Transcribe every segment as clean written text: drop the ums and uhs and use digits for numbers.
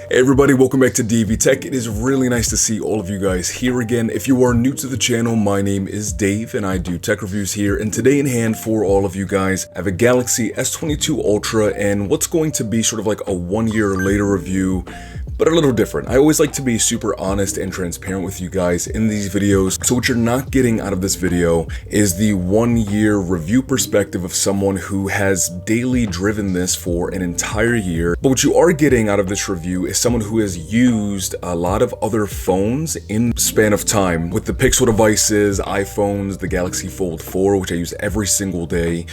Hey everybody, welcome back to DV Tech. It is really nice to see all of you guys here again. If you are new to the channel, my name is Dave and I do tech reviews here. And today in hand for all of you guys, I have a Galaxy S22 Ultra and what's going to be sort of like a 1 year later review, but a little different. I always like to be super honest and transparent with you guys in these videos. So what you're not getting out of this video is the 1 year review perspective of someone who has daily driven this for an entire year. But what you are getting out of this review is someone who has used a lot of other phones in the span of time with the Pixel devices, iPhones, the Galaxy Fold 4, which I use every single day.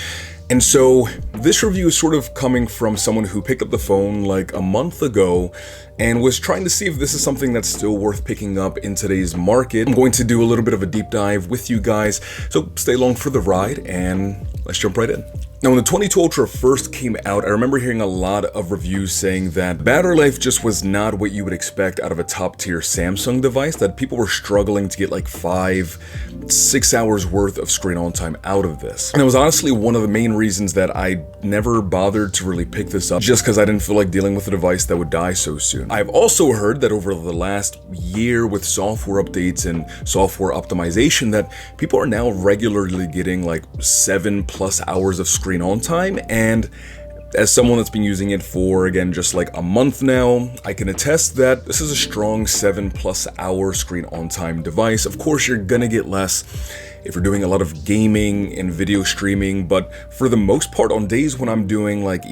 And so this review is sort of coming from someone who picked up the phone like a month ago and was trying to see if this is something that's still worth picking up in today's market. I'm going to do a little bit of a deep dive with you guys, so stay along for the ride and let's jump right in. Now, when the 22 Ultra first came out, I remember hearing a lot of reviews saying that battery life just was not what you would expect out of a top-tier Samsung device, that people were struggling to get like 5-6 hours worth of screen on time out of this. And it was honestly one of the main reasons that I never bothered to really pick this up, just because I didn't feel like dealing with a device that would die so soon. I've also heard that over the last year with software updates and software optimization that people are now regularly getting like 7+ hours of screen on time, and as someone that's been using it for, again, just like a month now, I can attest that this is a strong 7+ hour screen on time device. Of course, you're gonna get less if you're doing a lot of gaming and video streaming, but for the most part, on days when I'm doing like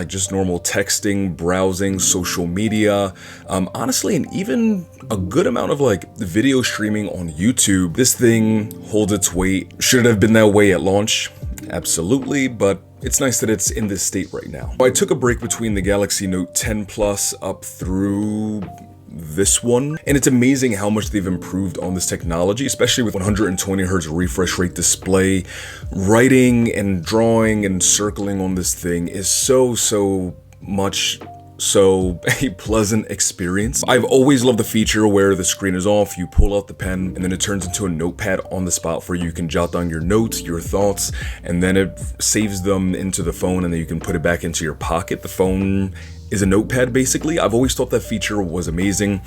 just normal texting, browsing, social media, honestly, and even a good amount of like video streaming on YouTube, this thing holds its weight. Should it have been that way at launch? Absolutely, but it's nice that it's in this state right now. I took a break between the Galaxy Note 10 Plus up through this one, and it's amazing how much they've improved on this technology, especially with 120 Hz refresh rate display. Writing and drawing and circling on this thing is so much so a pleasant experience. I've always loved the feature where the screen is off, you pull out the pen, and then it turns into a notepad on the spot for you. You can jot down your notes, your thoughts, and then it saves them into the phone, and then you can put it back into your pocket. The phone is a notepad, basically. I've always thought that feature was amazing.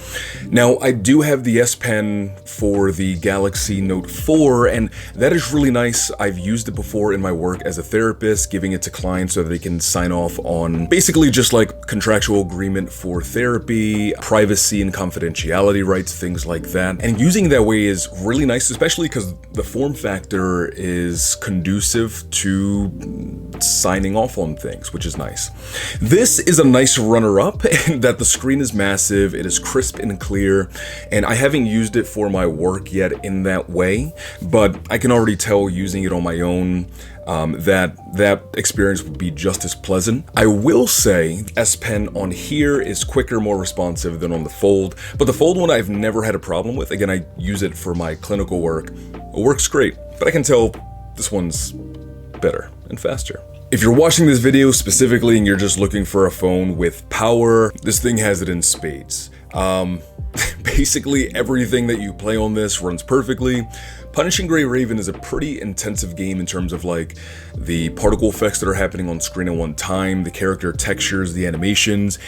Now, I do have the S Pen for the Galaxy Note 4, and that is really nice. I've used it before in my work as a therapist, giving it to clients so that they can sign off on basically just like contractual agreement for therapy, privacy and confidentiality rights, things like that. And using it that way is really nice, especially because the form factor is conducive to signing off on things, which is nice. This is a nice runner-up in that the screen is massive, it is crisp and clear, and I haven't used it for my work yet in that way, but I can already tell using it on my own that experience would be just as pleasant. I will say S Pen on here is quicker, more responsive than on the Fold, but the Fold one I've never had a problem with. Again, I use it for my clinical work. It works great, but I can tell this one's better and faster. If you're watching this video specifically and you're just looking for a phone with power, this thing has it in spades. Basically everything that you play on this runs perfectly. Punishing Gray Raven is a pretty intensive game in terms of like the particle effects that are happening on screen at one time, the character textures, the animations,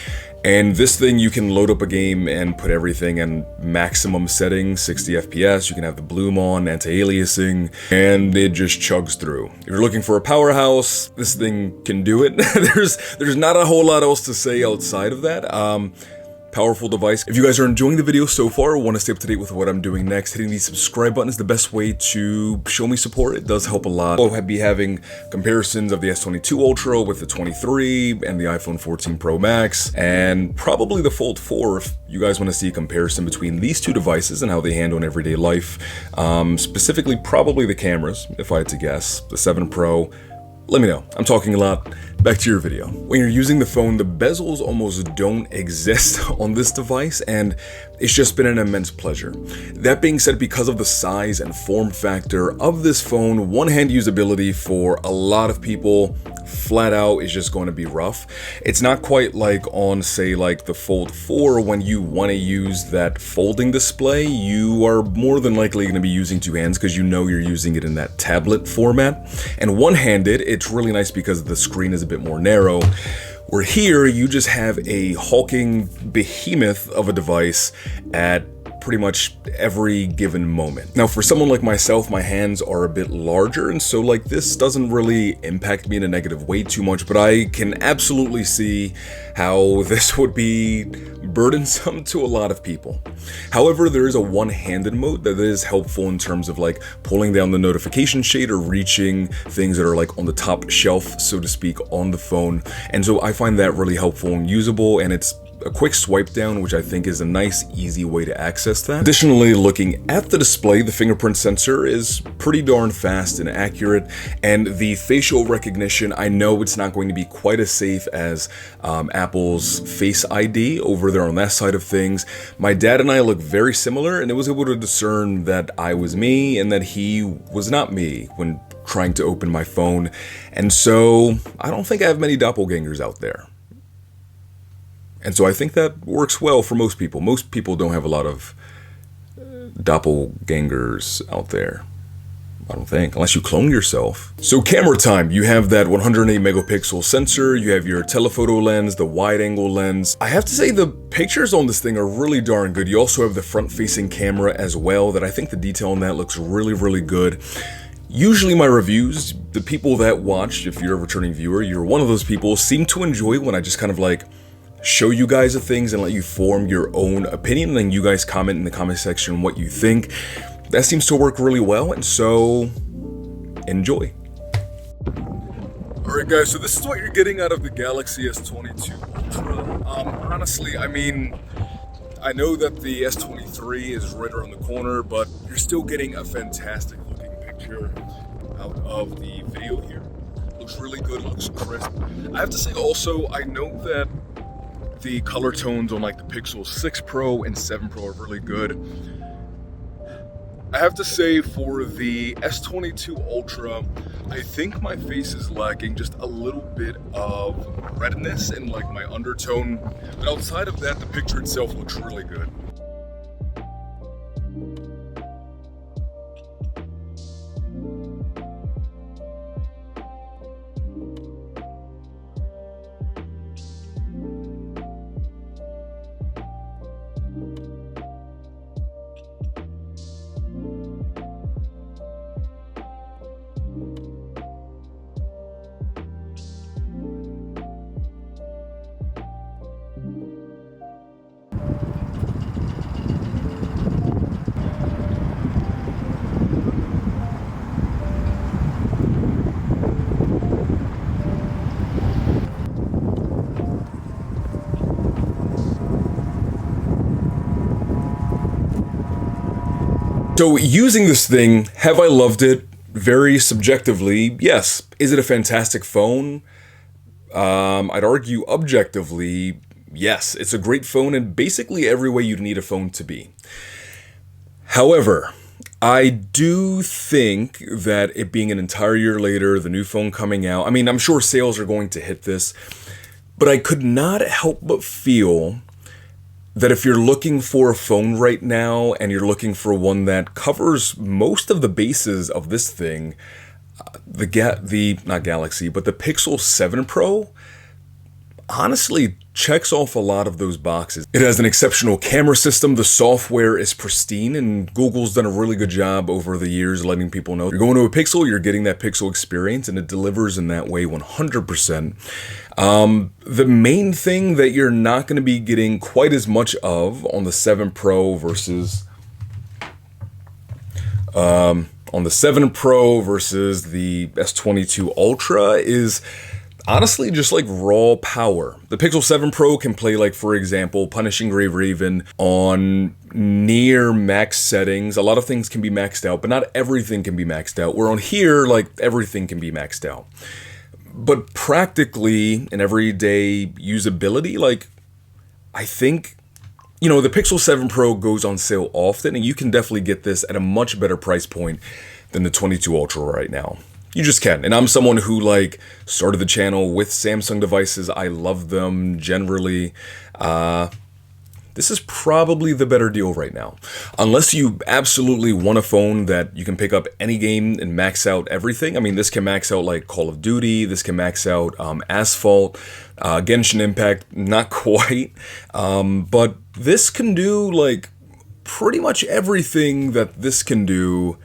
and this thing you can load up a game and put everything in maximum settings, 60 FPS, you can have the bloom on, anti-aliasing, and it just chugs through. If you're looking for a powerhouse, this thing can do it. There's not a whole lot else to say outside of that. Powerful device. If you guys are enjoying the video so far or want to stay up to date with what I'm doing next, hitting the subscribe button is the best way to show me support. It does help a lot. I'll be having comparisons of the S22 Ultra with the 23 and the iPhone 14 Pro Max, and probably the Fold 4 if you guys want to see a comparison between these two devices and how they handle in everyday life. Specifically, probably the cameras, if I had to guess. The 7 Pro. Let me know. I'm talking a lot. Back to your video. When you're using the phone, the bezels almost don't exist on this device, and it's just been an immense pleasure. That being said, because of the size and form factor of this phone, one-hand usability for a lot of people flat out is just going to be rough. It's not quite like on, say, like the Fold 4, when you want to use that folding display, you are more than likely going to be using two hands because you know you're using it in that tablet format. And one-handed, it's really nice because the screen is a bit more narrow. Where here, you just have a hulking behemoth of a device at pretty much every given moment. Now, for someone like myself, my hands are a bit larger, and so like this doesn't really impact me in a negative way too much, but I can absolutely see how this would be burdensome to a lot of people. However, there is a one-handed mode that is helpful in terms of like pulling down the notification shade or reaching things that are like on the top shelf, so to speak, on the phone. And so I find that really helpful and usable, and it's a quick swipe down, which I think is a nice, easy way to access that. Additionally, looking at the display, the fingerprint sensor is pretty darn fast and accurate, and the facial recognition, I know it's not going to be quite as safe as Apple's Face ID over there on that side of things. My dad and I look very similar, and it was able to discern that I was me and that he was not me when trying to open my phone, and so I don't think I have many doppelgangers out there. And so I think that works well for most people. Most people don't have a lot of doppelgangers out there, I don't think, unless you clone yourself. So camera time, you have that 108 megapixel sensor, you have your telephoto lens, the wide angle lens. I have to say the pictures on this thing are really darn good. You also have the front facing camera as well, that I think the detail on that looks really, really good. Usually my reviews, the people that watched, if you're a returning viewer, you're one of those people, seem to enjoy when I just kind of like show you guys the things and let you form your own opinion, and then you guys comment in the comment section what you think. That seems to work really well, and so enjoy. Alright guys, so this is what you're getting out of the Galaxy S22 Ultra. Honestly, I mean, I know that the S23 is right around the corner, but you're still getting a fantastic looking picture out of the video here. Looks really good, looks crisp. I have to say also, I know that the color tones on like the Pixel 6 Pro and 7 Pro are really good. I have to say for the S22 Ultra, I think my face is lacking just a little bit of redness and like my undertone, but outside of that, the picture itself looks really good. So using this thing, have I loved it? Very subjectively, yes. Is it a fantastic phone? I'd argue objectively, yes. It's a great phone in basically every way you'd need a phone to be. However, I do think that it being an entire year later, the new phone coming out, I mean, I'm sure sales are going to hit this, but I could not help but feel that if you're looking for a phone right now and you're looking for one that covers most of the bases of this thing, not Galaxy, but the Pixel 7 Pro honestly checks off a lot of those boxes. It has an exceptional camera system, the software is pristine, and Google's done a really good job over the years letting people know you're going to a Pixel, you're getting that Pixel experience, and it delivers in that way 100%. The main thing that you're not going to be getting quite as much of on the 7 Pro versus the S22 Ultra is honestly just like raw power. The Pixel 7 Pro can play, like, for example, Punishing Gray Raven on near max settings. A lot of things can be maxed out, but not everything can be maxed out. Where on here, like, everything can be maxed out. But practically, in everyday usability, like, I think, you know, the Pixel 7 Pro goes on sale often, and you can definitely get this at a much better price point than the 22 Ultra right now. You just can. And I'm someone who, like, started the channel with Samsung devices. I love them generally. They're this is probably the better deal right now. Unless you absolutely want a phone that you can pick up any game and max out everything. I mean, this can max out like Call of Duty, this can max out Asphalt, Genshin Impact, not quite, but this can do like pretty much everything that this can do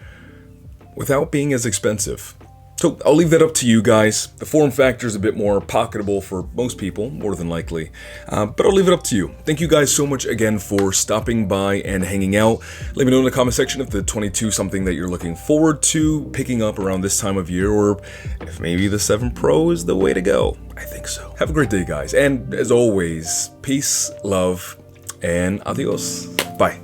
without being as expensive. So I'll leave that up to you guys. The form factor is a bit more pocketable for most people, more than likely, but I'll leave it up to you. Thank you guys so much again for stopping by and hanging out. Let me know in the comment section if the 22 is something that you're looking forward to picking up around this time of year, or if maybe the 7 Pro is the way to go. I think so. Have a great day, guys, and as always, peace, love, and adios. Bye.